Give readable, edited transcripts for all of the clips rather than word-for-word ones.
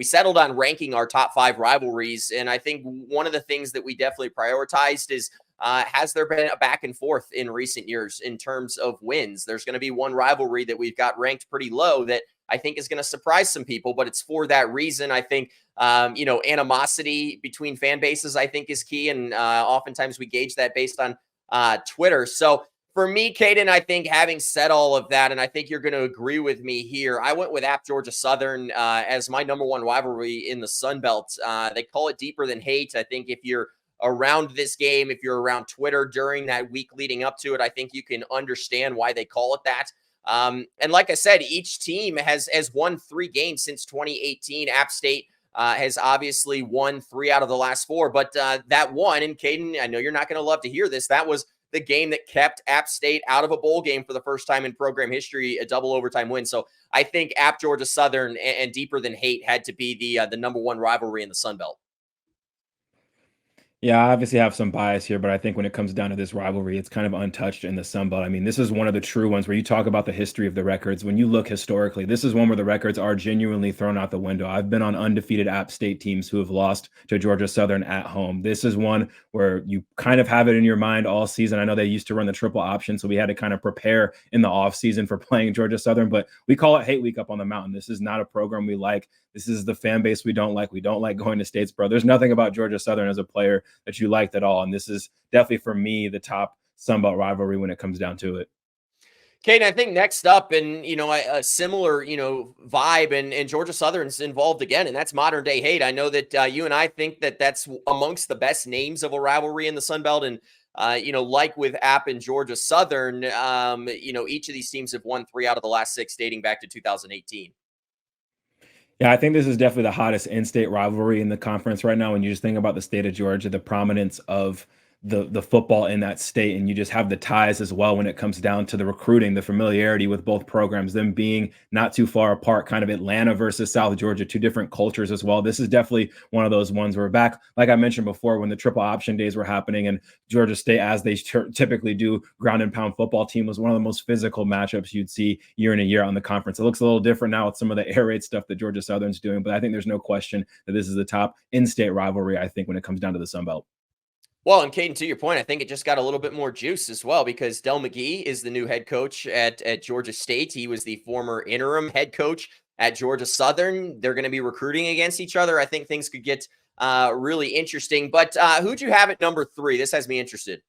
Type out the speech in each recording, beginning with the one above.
we settled on ranking our top 5 rivalries. And I think one of the things that we definitely prioritized is, has there been a back and forth in recent years in terms of wins? There's going to be one rivalry that we've got ranked pretty low that I think is going to surprise some people, but it's for that reason. I think, animosity between fan bases, I think, is key. And oftentimes we gauge that based on Twitter. So for me, Kaiden, I think having said all of that, and I think you're going to agree with me here, I went with App Georgia Southern as my number one rivalry in the Sun Belt. They call it deeper than hate. I think if you're around this game, if you're around Twitter during that week leading up to it, I think you can understand why they call it that. And like I said, each team has won 3 games since 2018. App State has obviously won 3 out of the last 4, but that one, and Kaiden, I know you're not going to love to hear this, that was the game that kept App State out of a bowl game for the first time in program history, a double overtime win. So I think App Georgia Southern and deeper than hate had to be the number one rivalry in the Sun Belt. Yeah, I obviously have some bias here, but I think when it comes down to this rivalry, it's kind of untouched in the Sun Belt. I mean, this is one of the true ones where you talk about the history of the records. When you look historically, this is one where the records are genuinely thrown out the window. I've been on undefeated App State teams who have lost to Georgia Southern at home. This is one where you kind of have it in your mind all season. I know they used to run the triple option, so we had to kind of prepare in the offseason for playing Georgia Southern, but we call it Hate Week up on the mountain. This is not a program we like. This is the fan base we don't like. We don't like going to Statesboro. There's nothing about Georgia Southern as a player that you liked at all. And this is definitely, for me, the top Sun Belt rivalry when it comes down to it. Kaiden, I think next up, and a similar vibe, and Georgia Southern's involved again, and that's modern day hate. I know that you and I think that that's amongst the best names of a rivalry in the Sun Belt, and like with App and Georgia Southern, each of these teams have won 3 out of the last 6 dating back to 2018. Yeah, I think this is definitely the hottest in-state rivalry in the conference right now. When you just think about the state of Georgia, the prominence of the football in that state, and you just have the ties as well when it comes down to the recruiting, the familiarity with both programs, them being not too far apart, kind of Atlanta versus South Georgia, 2 different cultures as well. This is definitely one of those ones where back, like I mentioned before, when the triple option days were happening and Georgia State, as they typically do, ground and pound football team was one of the most physical matchups you'd see year in and year on the conference. It looks a little different now with some of the air raid stuff that Georgia Southern's doing, but I think there's no question that this is the top in-state rivalry, I think, when it comes down to the Sun Belt. Well, and Kaiden, to your point, I think it just got a little bit more juice as well because Del McGee is the new head coach at Georgia State. He was the former interim head coach at Georgia Southern. They're going to be recruiting against each other. I think things could get really interesting. But who'd you have at number 3? This has me interested.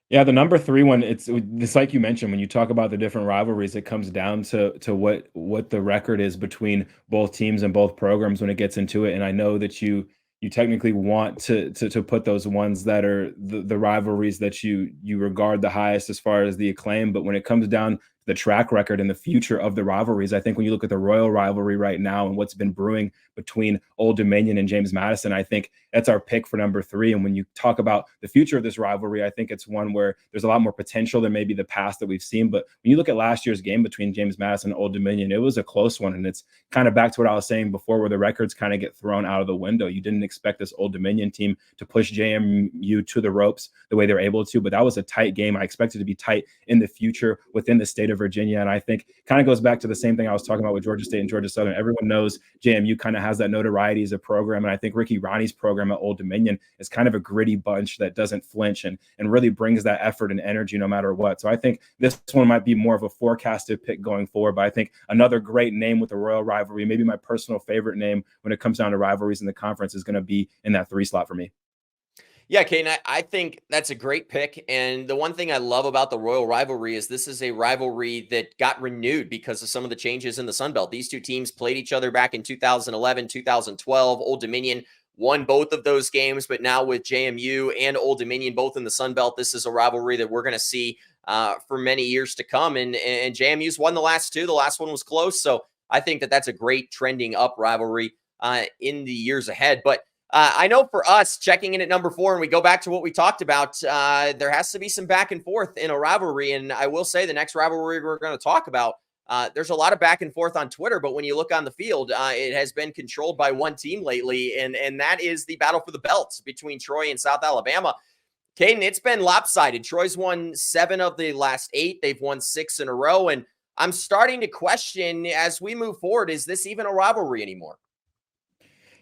Yeah, the number 3 one, it's like you mentioned, when you talk about the different rivalries, it comes down to what the record is between both teams and both programs when it gets into it. And I know that you technically want to put those ones that are the rivalries that you regard the highest as far as the acclaim. But when it comes down to the track record and the future of the rivalries, I think when you look at the Royal Rivalry right now and what's been brewing between Old Dominion and James Madison, I think that's our pick for number 3. And when you talk about the future of this rivalry, I think it's one where there's a lot more potential than maybe the past that we've seen. But when you look at last year's game between James Madison and Old Dominion, it was a close one. And it's kind of back to what I was saying before, where the records kind of get thrown out of the window. You didn't expect this Old Dominion team to push JMU to the ropes the way they were able to, but that was a tight game. I expect it to be tight in the future within the state of Virginia. And I think kind of goes back to the same thing I was talking about with Georgia State and Georgia Southern. Everyone knows JMU kind of has that notoriety as a program. And I think Ricky Ronnie's program at Old Dominion is kind of a gritty bunch that doesn't flinch and really brings that effort and energy no matter what. So I think this one might be more of a forecasted pick going forward, but I think another great name with the Royal Rivalry, maybe my personal favorite name when it comes down to rivalries in the conference, is going to be in that 3 slot for me. Yeah, Kaiden, I think that's a great pick. And the one thing I love about the Royal Rivalry is this is a rivalry that got renewed because of some of the changes in the Sun Belt. These 2 teams played each other back in 2011, 2012. Old Dominion won both of those games, but now with JMU and Old Dominion both in the Sun Belt, this is a rivalry that we're going to see for many years to come. And JMU's won the last 2. The last one was close. So I think that that's a great trending up rivalry in the years ahead. But I know for us, checking in at number 4, and we go back to what we talked about, there has to be some back and forth in a rivalry. And I will say the next rivalry we're going to talk about, there's a lot of back and forth on Twitter, but when you look on the field, it has been controlled by one team lately, and that is the battle for the belts between Troy and South Alabama. Kaiden, it's been lopsided. Troy's won 7 of the last 8. They've won 6 in a row, and I'm starting to question as we move forward, is this even a rivalry anymore?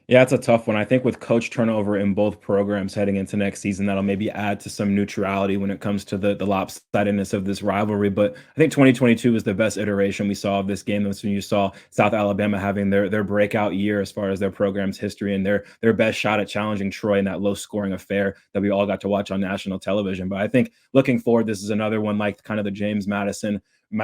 Yeah, it's a tough one. I think with coach turnover in both programs heading into next season, that'll maybe add to some neutrality when it comes to the lopsidedness of this rivalry. But I think 2022 was the best iteration we saw of this game. That's when you saw South Alabama having their breakout year as far as their program's history and their best shot at challenging Troy in that low scoring affair that we all got to watch on national television. But I think looking forward, this is another one like kind of the James Madison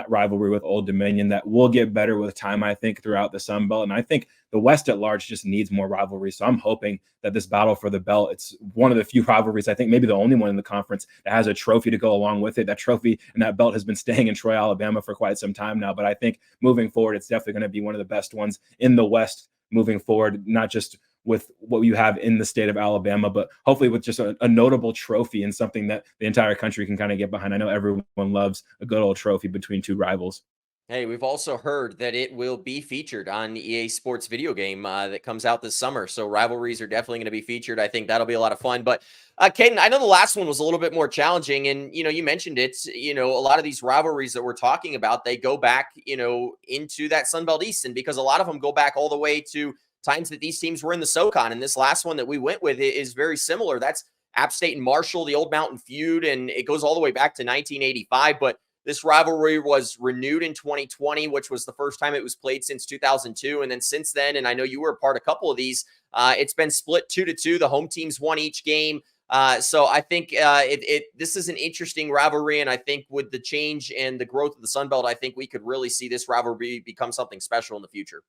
rivalry with Old Dominion that will get better with time, I think, throughout the Sun Belt. And I think the West at large just needs more rivalry. So I'm hoping that this battle for the belt, it's one of the few rivalries, I think maybe the only one in the conference that has a trophy to go along with it. That trophy and that belt has been staying in Troy, Alabama for quite some time now. But I think moving forward, it's definitely going to be one of the best ones in the West moving forward, not just with what you have in the state of Alabama, but hopefully with just a notable trophy and something that the entire country can kind of get behind. I know everyone loves a good old trophy between two rivals. Hey, we've also heard that it will be featured on EA Sports video game that comes out this summer. So rivalries are definitely going to be featured. I think that'll be a lot of fun. But Kaiden, I know the last one was a little bit more challenging, and you mentioned it. A lot of these rivalries that we're talking about, they go back, into that Sun Belt East, and because a lot of them go back all the way to times that these teams were in the SoCon. And this last one that we went with is very similar. That's App State and Marshall, the Old Mountain feud, and it goes all the way back to 1985. But this rivalry was renewed in 2020, which was the first time it was played since 2002. And then since then, and I know you were a part of a couple of these, it's been split 2-2. The home teams won each game. So I think this is an interesting rivalry. And I think with the change and the growth of the Sun Belt, I think we could really see this rivalry become something special in the future.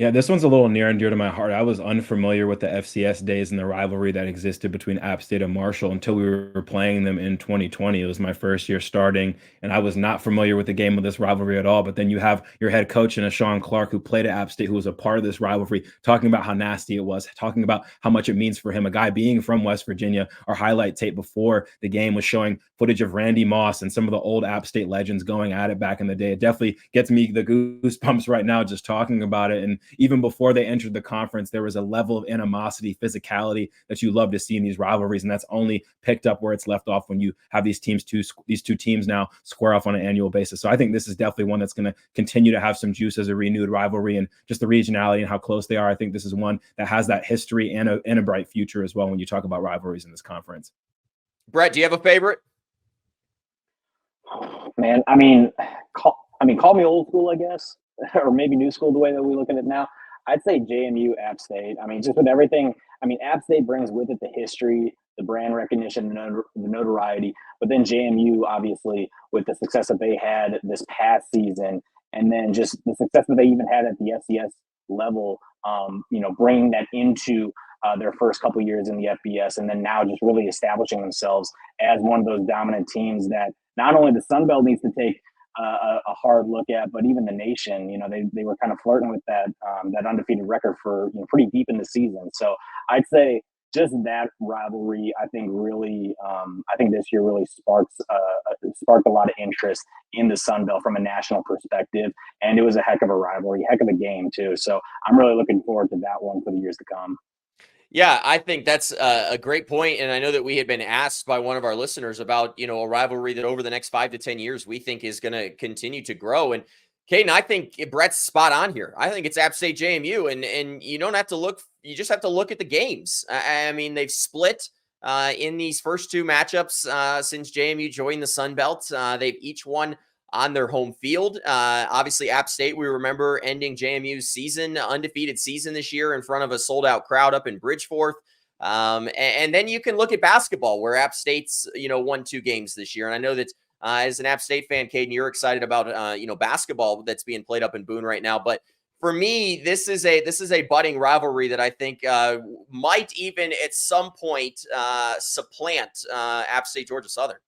Yeah, this one's a little near and dear to my heart. I was unfamiliar with the FCS days and the rivalry that existed between App State and Marshall until we were playing them in 2020. It was my first year starting, and I was not familiar with the game of this rivalry at all. But then you have your head coach and Sean Clark, who played at App State, who was a part of this rivalry, talking about how nasty it was, talking about how much it means for him. A guy being from West Virginia, our highlight tape before the game was showing footage of Randy Moss and some of the old App State legends going at it back in the day. It definitely gets me the goosebumps right now just talking about it. And even before they entered the conference, there was a level of animosity, physicality that you love to see in these rivalries, and that's only picked up where it's left off when you have these two teams now square off on an annual basis. So I think this is definitely one that's going to continue to have some juice as a renewed rivalry, and just the regionality and how close they are. I think this is one that has that history and a bright future as well when you talk about rivalries in this conference. Brett, do you have a favorite? Man, call me old school, I guess, or maybe new school the way that we look at it now. I'd say JMU, App State. Just with everything. App State brings with it the history, the brand recognition, the notoriety. But then JMU, obviously, with the success that they had this past season, and then just the success that they even had at the FCS level, bringing that into their first couple years in the FBS, and then now just really establishing themselves as one of those dominant teams that not only the Sun Belt needs to take a hard look at, but even the nation. They were kind of flirting with that undefeated record for pretty deep in the season. So I'd say just that rivalry, I think this year really sparked a lot of interest in the Sun Belt from a national perspective, and it was a heck of a rivalry, heck of a game too. So I'm really looking forward to that one for the years to come. Yeah, I think that's a great point. And I know that we had been asked by one of our listeners about, a rivalry that over the next 5 to 10 years, we think is going to continue to grow. And Kaiden, I think Brett's spot on here. I think it's App State JMU, and you don't have to look, you just have to look at the games. They've split in these first two matchups since JMU joined the Sun Belt. They've each won on their home field. Obviously, App State, we remember ending JMU's undefeated season this year in front of a sold-out crowd up in Bridgeforth. And then you can look at basketball, where App State's, won 2 games this year. And I know that as an App State fan, Kaiden, you're excited about, basketball that's being played up in Boone right now. But for me, this is a budding rivalry that I think might even at some point supplant App State Georgia Southern.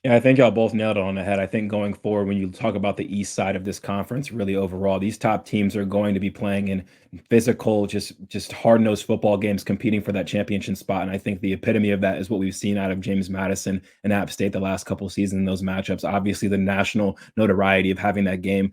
Yeah, I think y'all both nailed it on the head. I think going forward, when you talk about the east side of this conference, really overall, these top teams are going to be playing in physical, just hard-nosed football games, competing for that championship spot. And I think the epitome of that is what we've seen out of James Madison and App State the last couple of seasons in those matchups. Obviously, the national notoriety of having that game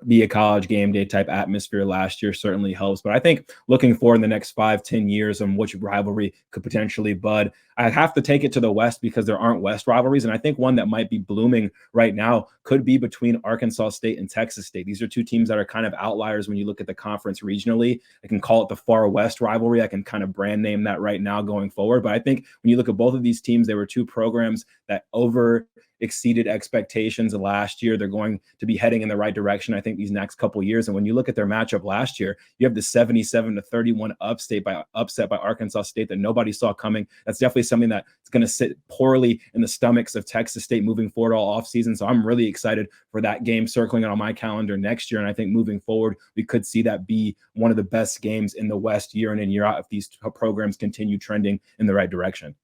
be a college game day type atmosphere last year certainly helps. But I think looking forward in the next 5-10 years on which rivalry could potentially bud, I have to take it to the West because there aren't West rivalries. And I think one that might be blooming right now could be between Arkansas State and Texas State. These are two teams that are kind of outliers when you look at the conference regionally. I can call it the Far West rivalry. I can kind of brand name that right now going forward. But I think when you look at both of these teams, they were two programs that exceeded expectations last year. They're going to be heading in the right direction, I think, these next couple of years. And when you look at their matchup last year, you have the 77-31 upset by Arkansas State that nobody saw coming. That's definitely something that's going to sit poorly in the stomachs of Texas State moving forward all offseason. So I'm really excited for that game circling on my calendar next year. And I think moving forward, we could see that be one of the best games in the West year in and year out if these programs continue trending in the right direction.